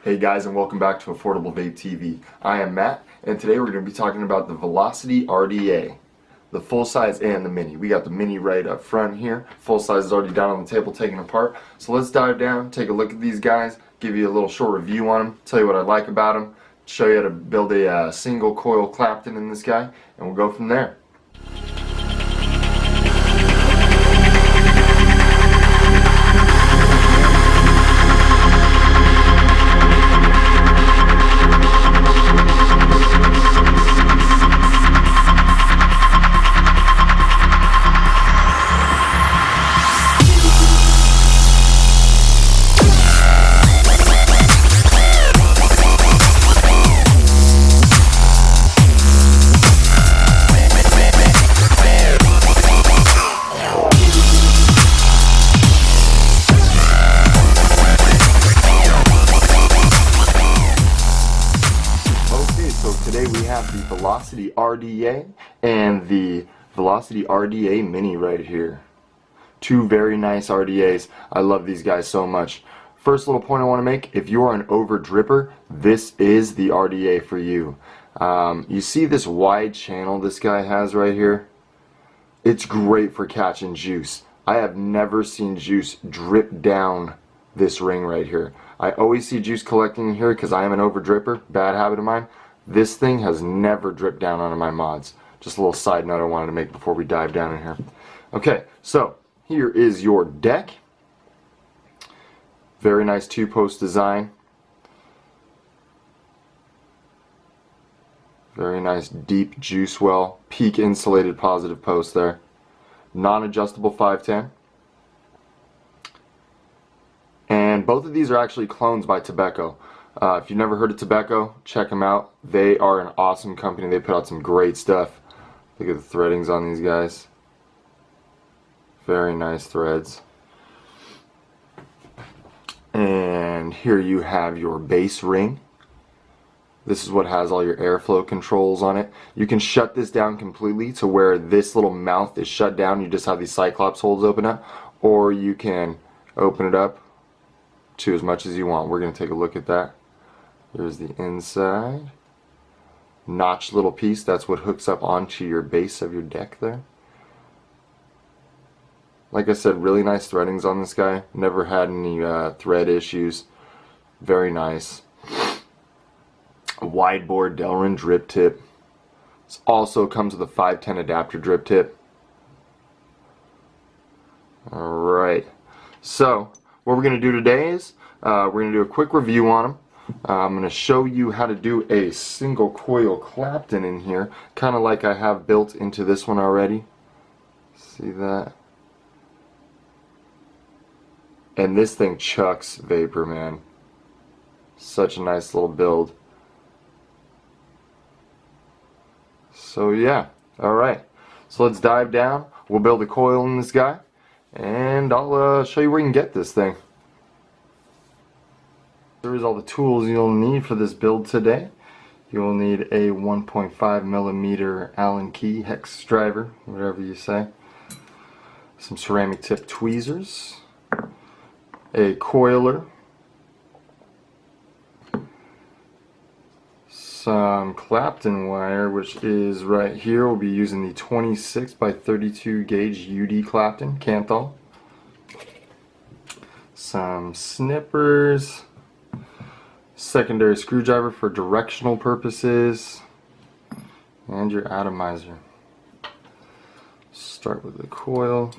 Hey guys, and welcome back to Affordable Vape TV. I am Matt, and today we're going to be talking about the Velocity RDA, the full size and the mini. We got the mini right up front here. Full size is already down on the table taken apart. So let's dive down, take a look at these guys, give you a little short review on them, tell you what I like about them, show you how to build a single coil CLAPTON in this guy, and we'll go from there. Today we have the Velocity RDA and the Velocity RDA Mini right here. Two very nice RDAs. I love these guys so much. First little point I want to make, if you are an over dripper, this is the RDA for you. You see this wide channel this guy has right here? It's great for catching juice. I have never seen juice drip down this ring right here. I always see juice collecting here because I am an over dripper, bad habit of mine. This thing has never dripped down onto my mods. Just a little side note I wanted to make before we dive down in here. Okay, so here is your deck. Very nice two-post design. Very nice deep juice well. Peak insulated positive post there. Non-adjustable 510. And both of these are actually clones by TOBECO. If you've never heard of TOBECO, check them out. They are an awesome company. They put out some great stuff. Look at the threadings on these guys. Very nice threads. And here you have your base ring. This is what has all your airflow controls on it. You can shut this down completely to where this little mouth is shut down. You just have these Cyclops holes open up. Or you can open it up to as much as you want. We're going to take a look at that. Here's the inside. Notched little piece, that's what hooks up onto your base of your deck there. Like I said, really nice threadings on this guy. Never had any thread issues. Very nice. A wide bore Delrin drip tip. This also comes with a 510 adapter drip tip. Alright, so what we're going to do today is we're going to do a quick review on them. I'm going to show you how to do a single coil CLAPTON in here, kind of like I have built into this one already. See that? And this thing chucks vapor, man. Such a nice little build. So yeah, alright. So let's dive down. We'll build a coil in this guy, and I'll show you where you can get this thing. Here's all the tools you'll need for this build today. You'll need a 1.5mm Allen key hex driver, whatever you say. Some ceramic tip tweezers. A coiler. Some CLAPTON wire, which is right here. We'll be using the 26 by 32 gauge UD CLAPTON, Kanthal. Some snippers. Secondary screwdriver for directional purposes, and your atomizer. Start with the coil.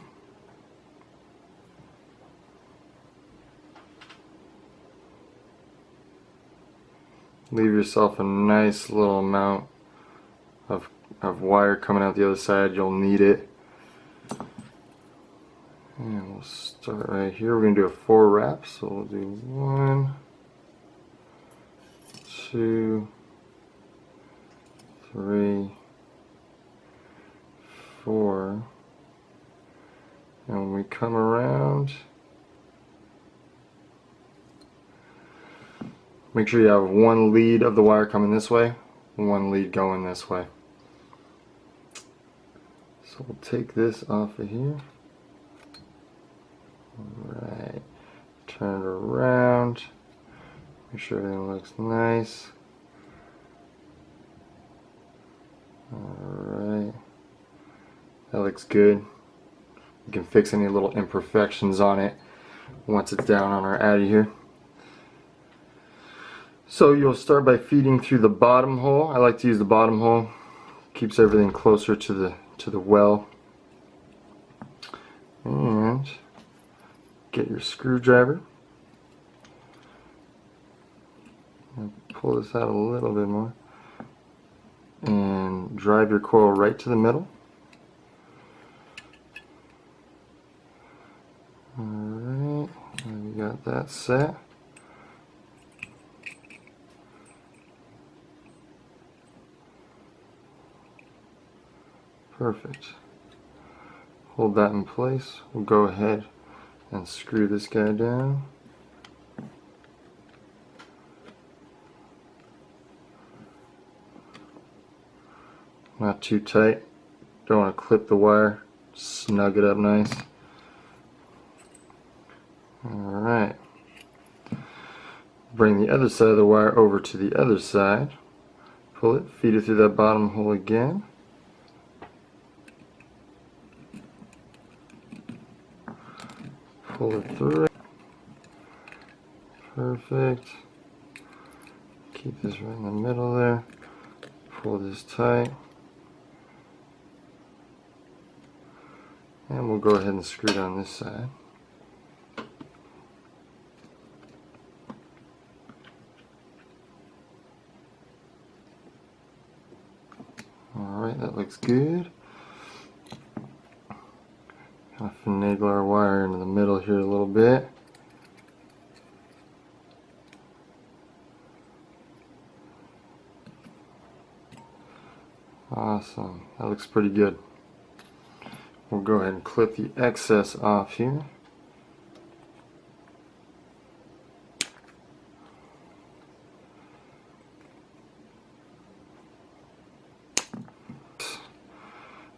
Leave yourself a nice little amount of wire coming out the other side. You'll need it. And we'll start right here. We're going to do a 4 wrap, so we'll do 1, 2, 3, 4, and when we come around, make sure you have one lead of the wire coming this way, one lead going this way. So we'll take this off of here. Alright, turn it around, Make sure everything looks nice. Alright. That looks good. You can fix any little imperfections on it once it's down on our addy here. So you'll start by feeding through the bottom hole. I like to use the bottom hole. Keeps everything closer to the well. And get your screwdriver. And pull this out a little bit more. And drive your coil right to the middle. Alright, we got that set. Perfect. Hold that in place. We'll go ahead and screw this guy down. Not too tight. Don't want to clip the wire. Snug it up nice. Alright. Bring the other side of the wire over to the other side. Pull it, feed it through that bottom hole again. Pull it through. Perfect. Keep this right in the middle there. Pull this tight. And we'll go ahead and screw down this side. Alright, that looks good. Kind of finagle our wire into the middle here a little bit. Awesome, that looks pretty good. We'll go ahead and clip the excess off here.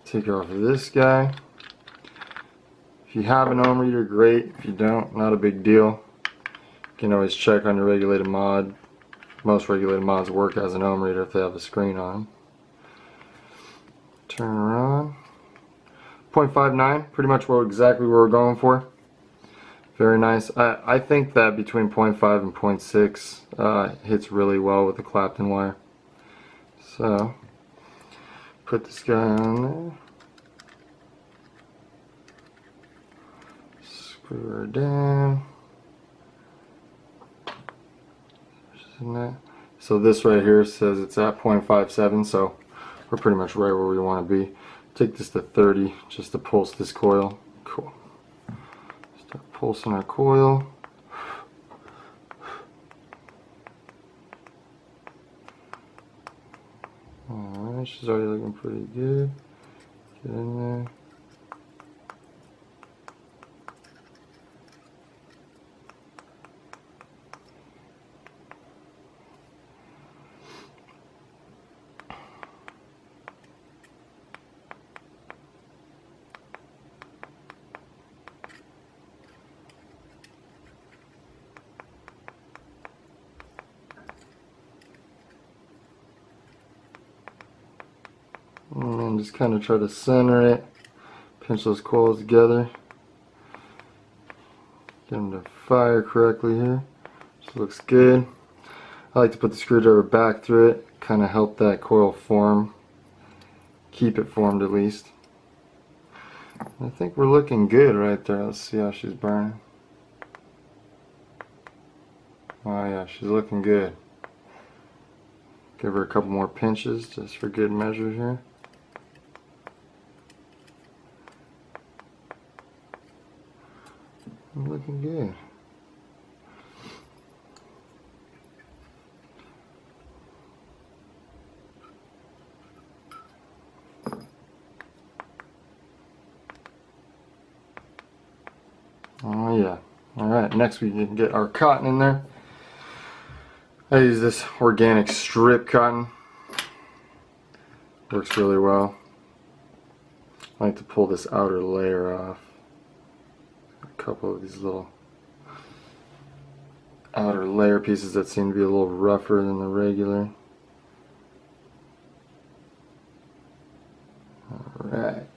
Take off of this guy. If you have an ohm reader, great. If you don't, not a big deal. You can always check on your regulated mod. Most regulated mods work as an ohm reader if they have a screen on. Turn her on. 0.59, pretty much exactly what we're going for. Very nice. I think that between 0.5 and 0.6 hits really well with the CLAPTON wire. So, put this guy on there. Screw her down. So this right here says it's at 0.57, so we're pretty much right where we want to be. Take this to 30 just to pulse this coil. Cool. Start pulsing our coil. Alright, she's already looking pretty good. Get in there. And then just kind of try to center it, pinch those coils together, get them to fire correctly here. This looks good. I like to put the screwdriver back through it, kind of help that coil form, keep it formed at least. I think we're looking good right there. Let's see how she's burning. Oh yeah, she's looking good. Give her a couple more pinches just for good measure here. Looking good. Oh yeah. Alright, next we can get our cotton in there. I use this organic strip cotton. Works really well. I like to pull this outer layer off. A couple of these little outer layer pieces that seem to be a little rougher than the regular. Alright.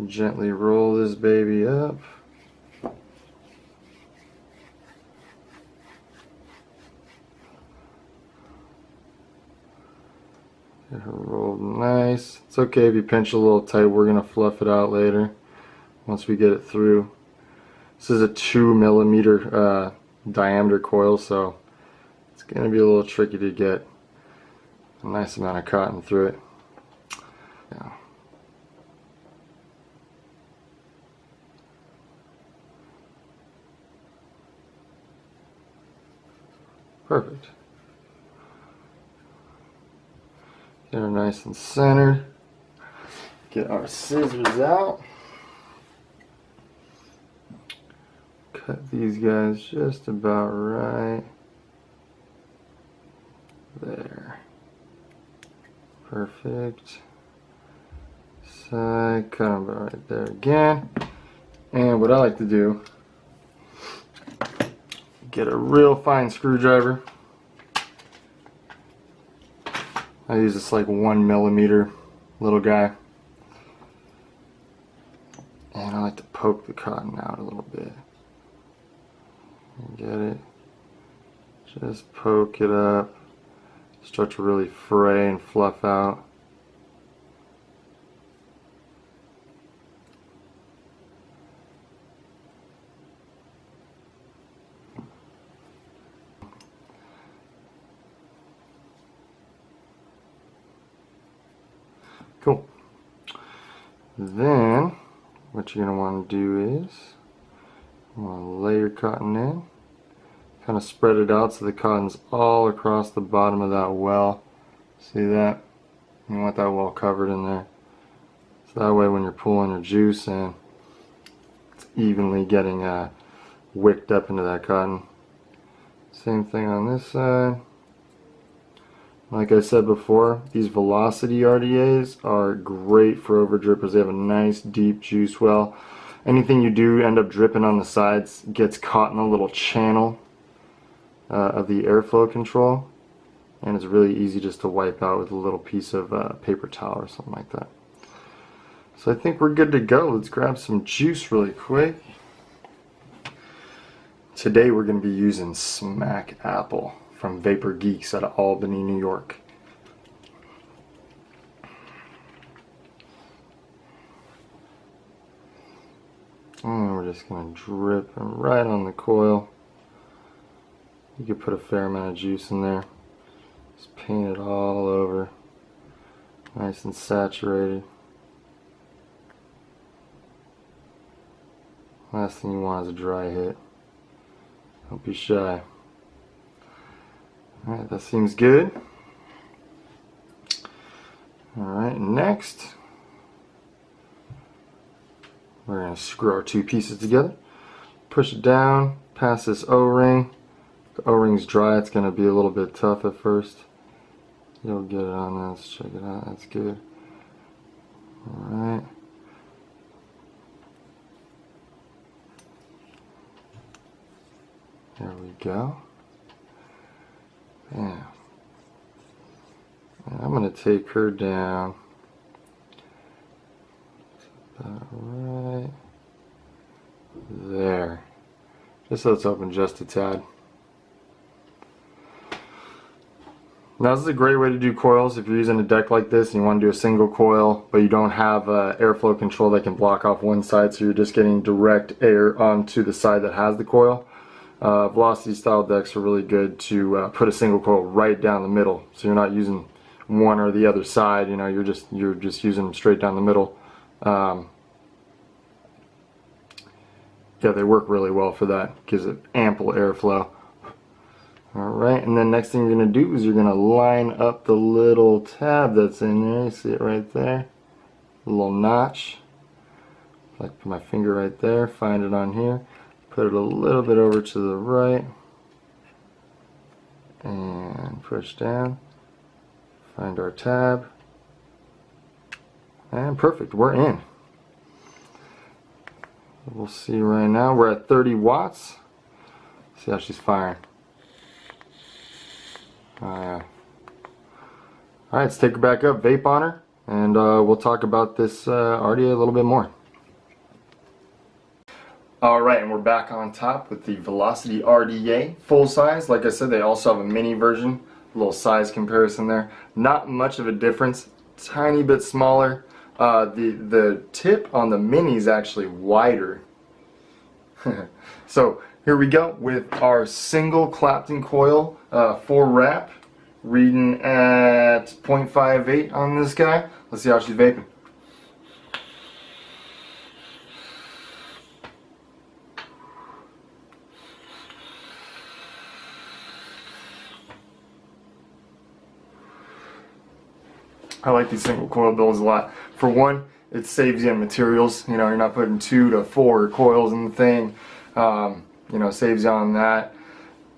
Gently roll this baby up. Get her rolled nice. It's okay if you pinch a little tight. We're going to fluff it out later once we get it through. This is a 2mm diameter coil, so it's going to be a little tricky to get a nice amount of cotton through it. Yeah. Perfect. Get her nice and centered. Get our scissors out. Cut these guys just about right. There. Perfect. Side, cut them about right there again. And what I like to do, get a real fine screwdriver. I use this like 1mm little guy. And I like to poke the cotton out a little bit. Get it? Just poke it up. Start to really fray and fluff out. Cool. Then what you're going to want to do is you want to lay your cotton in, kind of spread it out so the cotton's all across the bottom of that well. See that? You want that well covered in there. So that way when you're pulling your juice in, it's evenly getting wicked up into that cotton. Same thing on this side. Like I said before, these velocity RDAs are great for over drippers. They have a nice deep juice well. Anything you do end up dripping on the sides gets caught in a little channel of the airflow control, and it's really easy just to wipe out with a little piece of paper towel or something like that. So I think we're good to go. Let's grab some juice really quick. Today we're going to be using Smack Apple from Vapor Geeks out of Albany, New York. And we're just going to drip them right on the coil. You could put a fair amount of juice in there. Just paint it all over. Nice and saturated. Last thing you want is a dry hit. Don't be shy. Alright, that seems good. Alright, next we're going to screw our two pieces together. Push it down past this O-ring. If the O-ring's dry, it's going to be a little bit tough at first. You'll get it on there. Let's check it out. That's good. Alright. There we go. Yeah. And I'm going to take her down about right there. Just so it's open just a tad. Now this is a great way to do coils if you're using a deck like this and you want to do a single coil, but you don't have airflow control that can block off one side, so you're just getting direct air onto the side that has the coil. Velocity style decks are really good to put a single coil right down the middle, so you're not using one or the other side. You know, you're just using them straight down the middle. Yeah, they work really well for that. Gives it ample airflow. Alright, and then next thing you're going to do is you're going to line up the little tab that's in there. You see it right there? A little notch. Like put my finger right there, find it on here. Put it a little bit over to the right. And push down. Find our tab. And perfect, we're in. We'll see right now, we're at 30 watts. See how she's firing. Oh yeah. Alright, let's take her back up, vape on her, and we'll talk about this RDA a little bit more. Alright, and we're back on top with the Velocity RDA full size. Like I said, they also have a mini version. A little size comparison there. Not much of a difference. Tiny bit smaller. The tip on the mini is actually wider. So here we go with our single Clapton coil 4 wrap, reading at 0.58 on this guy. Let's see how she's vaping. I like these single coil bills a lot. For one, it saves you on materials. You know, you're not putting 2 to 4 coils in the thing. You know, saves you on that.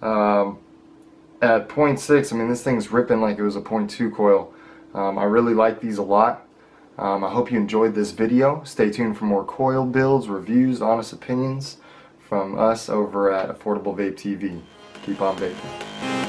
At 0.6, I mean, this thing's ripping like it was a 0.2 coil. I really like these a lot. I hope you enjoyed this video. Stay tuned for more coil builds, reviews, honest opinions from us over at Affordable Vape TV. Keep on vaping.